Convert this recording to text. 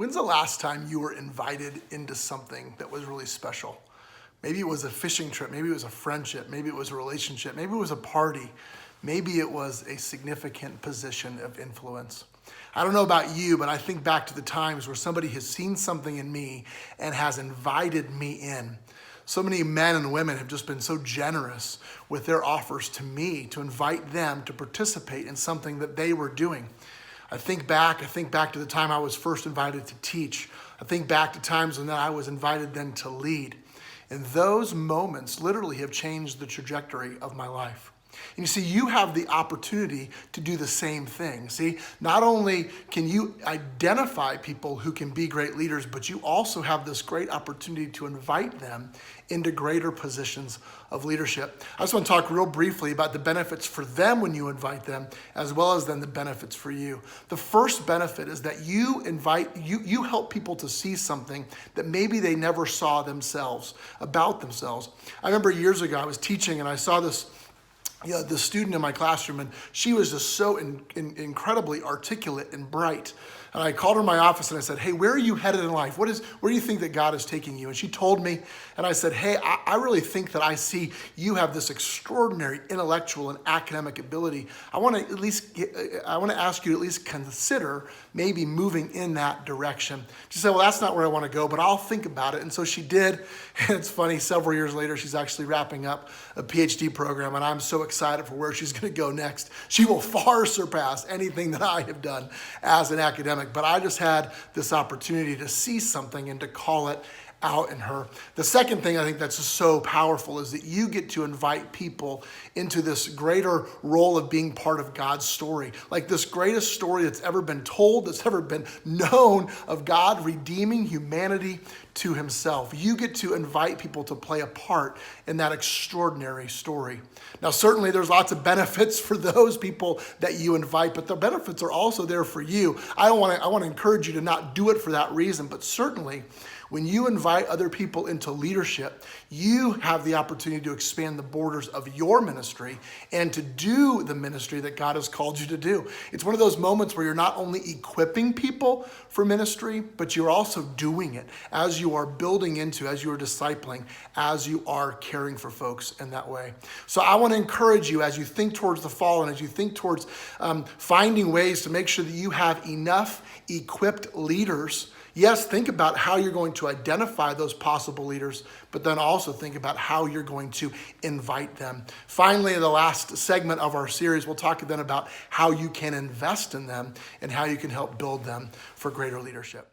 When's the last time you were invited into something that was really special? Maybe it was a fishing trip, maybe it was a friendship, maybe it was a relationship, maybe it was a party, maybe it was a significant position of influence. I don't know about you, but I think back to the times where somebody has seen something in me and has invited me in. So many men and women have just been so generous with their offers to me to invite them to participate in something that they were doing. I think back to the time I was first invited to teach. I think back to times when I was invited then to lead. And those moments literally have changed the trajectory of my life. And you see, you have the opportunity to do the same thing. See, not only can you identify people who can be great leaders, but you also have this great opportunity to invite them into greater positions of leadership. I just want to talk real briefly about the benefits for them when you invite them, as well as then the benefits for you. The first benefit is that you help people to see something that maybe they never saw themselves, about themselves. I remember years ago, I was teaching and I saw the student in my classroom, and she was just so incredibly articulate and bright. And I called her in my office and I said, "Hey, where are you headed in life? Where do you think that God is taking you?" And she told me, and I said, "Hey, I really think that I see you have this extraordinary intellectual and academic ability. I want to ask you to at least consider maybe moving in that direction." She said, "Well, that's not where I want to go, but I'll think about it." And so she did. And it's funny, several years later, she's actually wrapping up a PhD program, and I'm so excited for where she's going to go next. She will far surpass anything that I have done as an academic. But I just had this opportunity to see something and to call it out in her. The second thing I think that's just so powerful is that you get to invite people into this greater role of being part of God's story. Like this greatest story that's ever been told, that's ever been known, of God redeeming humanity to himself. You get to invite people to play a part in that extraordinary story. Now, certainly there's lots of benefits for those people that you invite, but the benefits are also there for you. I want to encourage you to not do it for that reason, but certainly when you invite other people into leadership, you have the opportunity to expand the borders of your ministry and to do the ministry that God has called you to do. It's one of those moments where you're not only equipping people for ministry, but you're also doing it as you are building into, as you are discipling, as you are caring for folks in that way. So I want to encourage you as you think towards the fall and as you think towards finding ways to make sure that you have enough equipped leaders. Yes, think about how you're going to identify those possible leaders, but then also think about how you're going to invite them. Finally, in the last segment of our series, we'll talk then about how you can invest in them and how you can help build them for greater leadership.